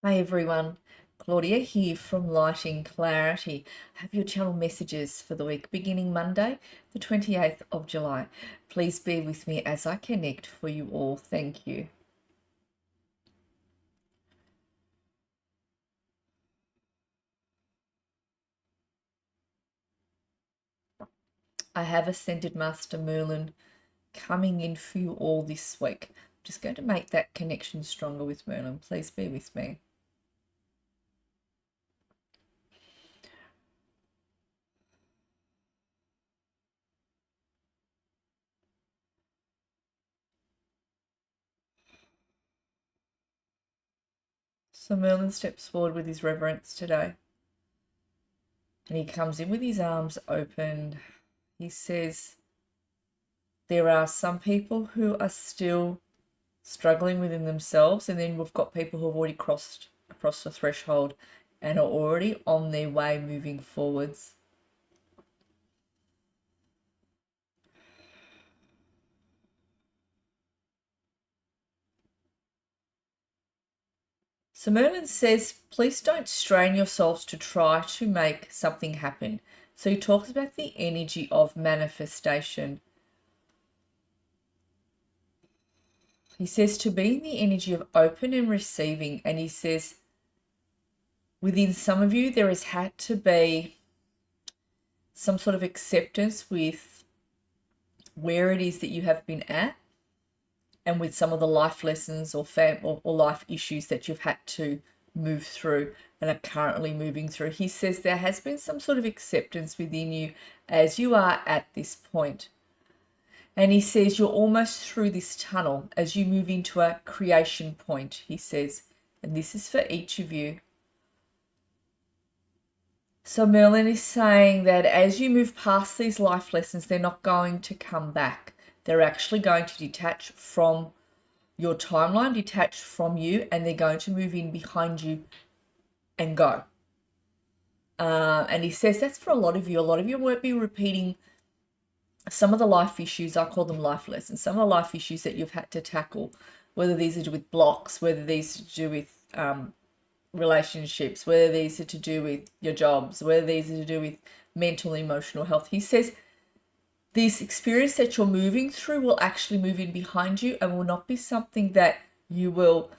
Hi everyone, Claudia here from Lighting Clarity. I have your channel messages for the week beginning Monday, the 28th of July. Please bear with me as I connect for you all. Thank you. I have Ascended Master Merlin coming in for you all this week. I'm just going to make that connection stronger with Merlin. Please bear with me. So Merlin steps forward with his reverence today. And he comes in with his arms open. He says, there are some people who are still struggling within themselves, and then we've got people who have already crossed across the threshold and are already on their way moving forwards. So Merlin says, please don't strain yourselves to try to make something happen. So he talks about the energy of manifestation. He says to be in the energy of open and receiving, and he says within some of you there has had to be some sort of acceptance with where it is that you have been at, and with some of the life lessons or life issues that you've had to move through and are currently moving through. He says there has been some sort of acceptance within you as you are at this point. And he says you're almost through this tunnel as you move into a creation point, he says. And this is for each of you. So Merlin is saying that as you move past these life lessons, they're not going to come back. They're actually going to detach from your timeline, detach from you, and they're going to move in behind you and go. And he says that's for a lot of you. A lot of you won't be repeating some of the life issues. I call them life lessons. Some of the life issues that you've had to tackle, whether these are to do with blocks, whether these are to do with relationships, whether these are to do with your jobs, whether these are to do with mental and emotional health. He says this experience that you're moving through will actually move in behind you and will not be something that you will,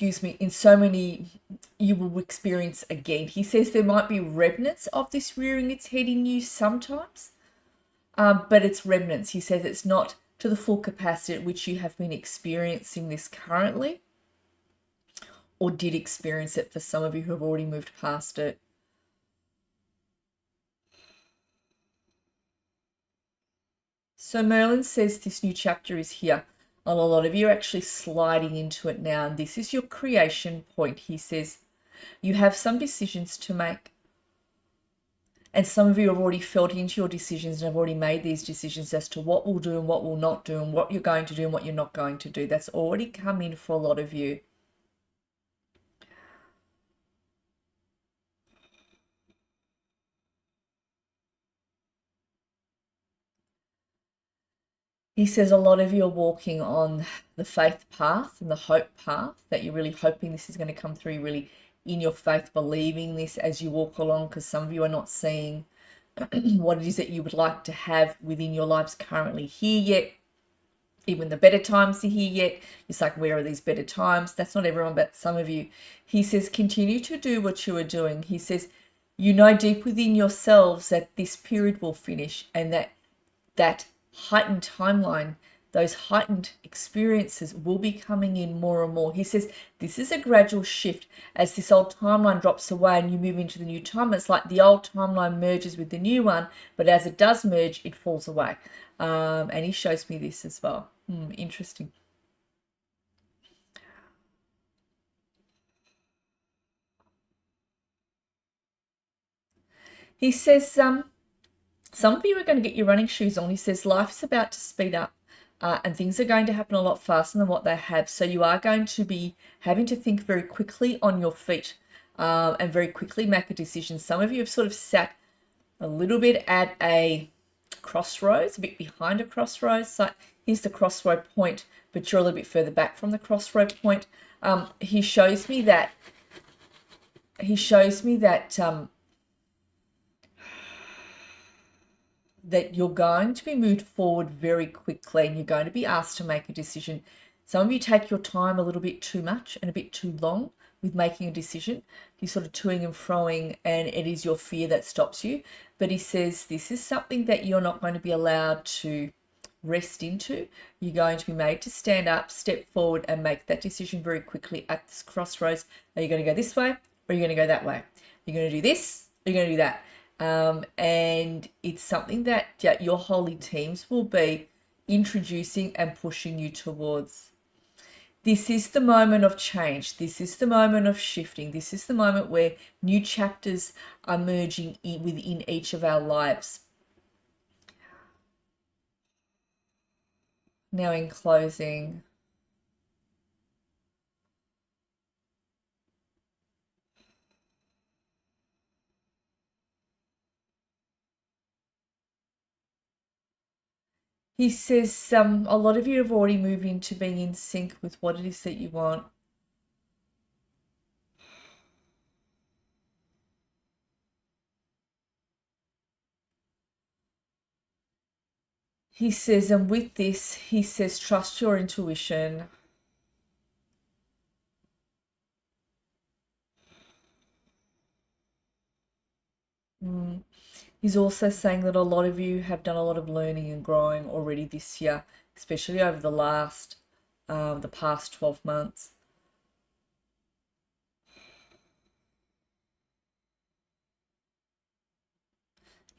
in so many, you will experience again. He says there might be remnants of this rearing its head in you sometimes, but it's remnants. He says it's not to the full capacity at which you have been experiencing this currently, or did experience it for some of you who have already moved past it. So Merlin says this new chapter is here, and a lot of you are actually sliding into it now, and this is your creation point. He says you have some decisions to make, and some of you have already felt into your decisions and have already made these decisions as to what will do and what will not do, and what you're going to do and what you're not going to do. That's already come in for a lot of you. He says a lot of you are walking on the faith path and the hope path, that you're really hoping this is going to come through, you're really in your faith, believing this as you walk along, because some of you are not seeing what it is that you would like to have within your lives currently here yet. Even the better times are here yet. It's like, where are these better times? That's not everyone, but some of you. He says, continue to do what you are doing. He says, you know deep within yourselves that this period will finish, and that heightened timeline, those heightened experiences will be coming in more and more. He says this is a gradual shift as this old timeline drops away and you move into the new timeline. It's like the old timeline merges with the new one, but as it does merge, it falls away. And he shows me this as well. Interesting. He says some of you are going to get your running shoes on. He says life is about to speed up. And things are going to happen a lot faster than what they have. So you are going to be having to think very quickly on your feet, and very quickly make a decision. Some of you have sort of sat a little bit at a crossroads, a bit behind a crossroads. So here's the crossroad point, but you're a little bit further back from the crossroad point. He shows me that that you're going to be moved forward very quickly, and you're going to be asked to make a decision. Some of you take your time a little bit too much and a bit too long with making a decision. You're sort of toing and froing, and it is your fear that stops you. But he says this is something that you're not going to be allowed to rest into. You're going to be made to stand up, step forward, and make that decision very quickly at this crossroads. Are you going to go this way, or are you going to go that way? You're going to do this, or you're going to do that. And it's something that your holy teams will be introducing and pushing you towards. This is the moment of change. This is the moment of shifting. This is the moment where new chapters are merging within each of our lives. Now, in closing, he says a lot of you have already moved into being in sync with what it is that you want. He says, and with this, he says, trust your intuition. He's also saying that a lot of you have done a lot of learning and growing already this year, especially over the past 12 months.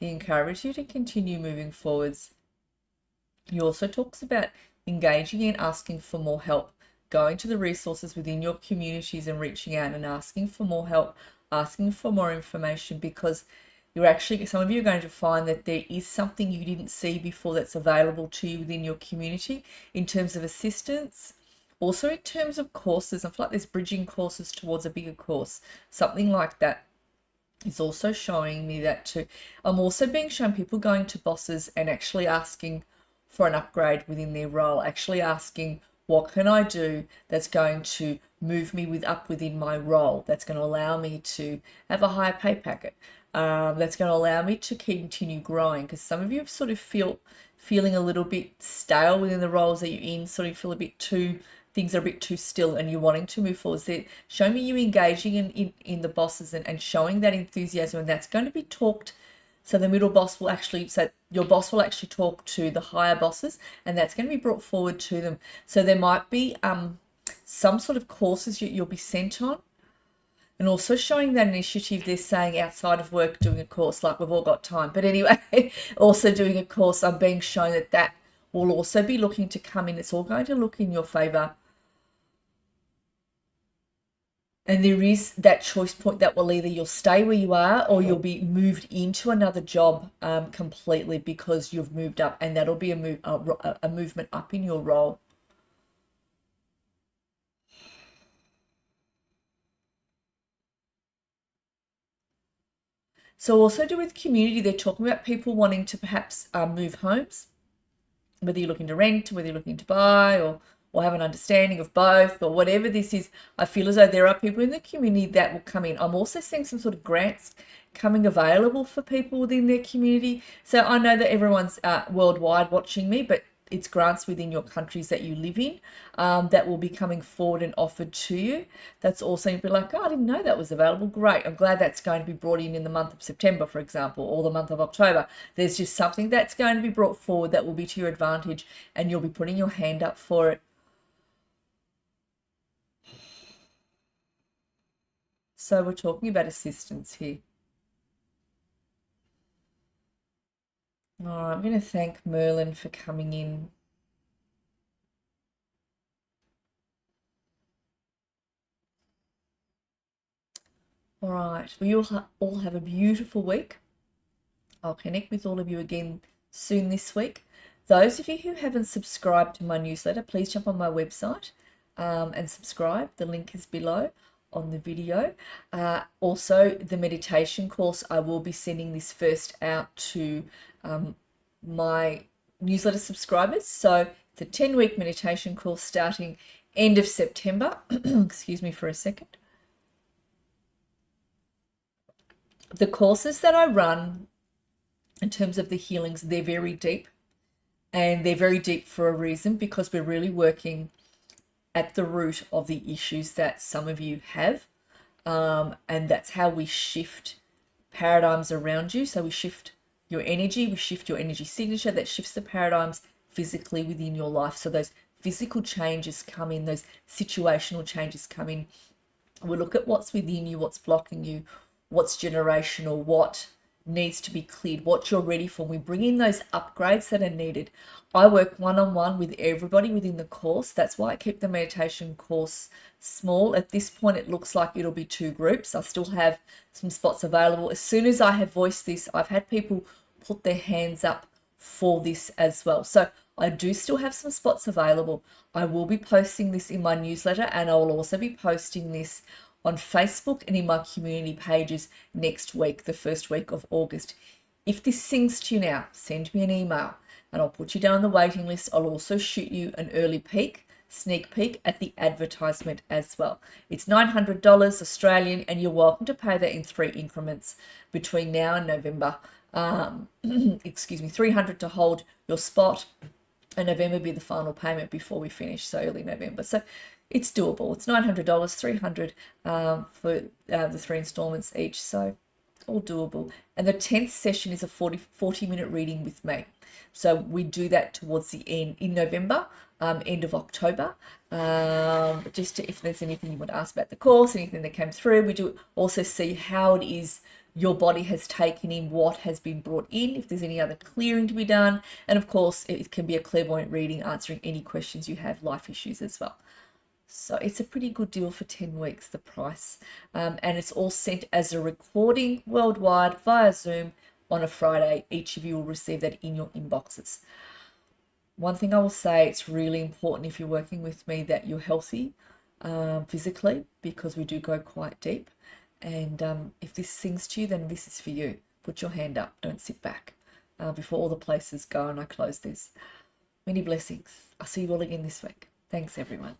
He encourages you to continue moving forwards. He also talks about engaging and asking for more help, going to the resources within your communities and reaching out and asking for more help, asking for more information, because some of you are going to find that there is something you didn't see before that's available to you within your community in terms of assistance. Also in terms of courses, I feel like there's bridging courses towards a bigger course, something like that. It's also showing me that too. I'm also being shown people going to bosses and actually asking for an upgrade within their role, actually asking, what can I do that's going to move me up within my role, that's going to allow me to have a higher pay packet, that's going to allow me to continue growing. Because some of you have sort of feeling a little bit stale within the roles that you're in, sort of feel a bit too, things are a bit too still, and you're wanting to move forward. So show me you engaging in the bosses and showing that enthusiasm, and that's going to be talked. So your boss will actually talk to the higher bosses, and that's going to be brought forward to them. So there might be some sort of courses you'll be sent on. And also showing that initiative, they're saying outside of work, doing a course, like we've all got time. But anyway, also doing a course, I'm being shown that will also be looking to come in. It's all going to look in your favor. And there is that choice point that will either you'll stay where you are or you'll be moved into another job completely because you've moved up, and that'll be a movement up in your role. So also do with community, they're talking about people wanting to perhaps move homes, whether you're looking to rent, whether you're looking to buy, or have an understanding of both, or whatever this is. I feel as though there are people in the community that will come in. I'm also seeing some sort of grants coming available for people within their community. So I know that everyone's worldwide watching me, but it's grants within your countries that you live in that will be coming forward and offered to you. That's also you'll be like, oh, I didn't know that was available. Great. I'm glad that's going to be brought in the month of September, for example, or the month of October. There's just something that's going to be brought forward that will be to your advantage, and you'll be putting your hand up for it. So we're talking about assistance here. All right, I'm going to thank Merlin for coming in. All right, well, you all have a beautiful week. I'll connect with all of you again soon this week. Those of you who haven't subscribed to my newsletter, please jump on my website and subscribe. The link is below on the video. Also, the meditation course, I will be sending this first out to my newsletter subscribers. So it's a 10-week meditation course starting end of September. Excuse me for a second. The courses that I run in terms of the healings, they're very deep, and they're very deep for a reason, because we're really working at the root of the issues that some of you have. And that's how we shift paradigms around you. So we shift your energy, we shift your energy signature, that shifts the paradigms physically within your life. So those physical changes come in, those situational changes come in. We look at what's within you, what's blocking you, what's generational, what needs to be cleared, what you're ready for. We bring in those upgrades that are needed. I work one-on-one with everybody within the course. That's why I keep the meditation course small. At this point, it looks like it'll be 2 groups. I still have some spots available. As soon as I have voiced this, I've had people put their hands up for this as well. So I do still have some spots available. I will be posting this in my newsletter, and I will also be posting this on Facebook and in my community pages next week, the first week of August. If this sings to you now, send me an email and I'll put you down on the waiting list. I'll also shoot you an early sneak peek at the advertisement as well. It's $900 Australian, and you're welcome to pay that in 3 increments between now and November. Excuse me, $300 to hold your spot, and November be the final payment before we finish, so early November. So it's doable. It's $900, $300 for the 3 installments each, so all doable. And the 10th session is a 40-minute reading with me. So we do that towards the end in November, end of October. If there's anything you want to ask about the course, anything that came through, we do also see how it is your body has taken in, what has been brought in, if there's any other clearing to be done. And of course, it can be a clairvoyant reading, answering any questions you have, life issues as well. So it's a pretty good deal for 10 weeks, the price. And it's all sent as a recording worldwide via Zoom on a Friday. Each of you will receive that in your inboxes. One thing I will say, it's really important if you're working with me that you're healthy physically, because we do go quite deep. And if this sings to you, then this is for you. Put your hand up. Don't sit back before all the places go and I close this. Many blessings. I'll see you all again this week. Thanks, everyone.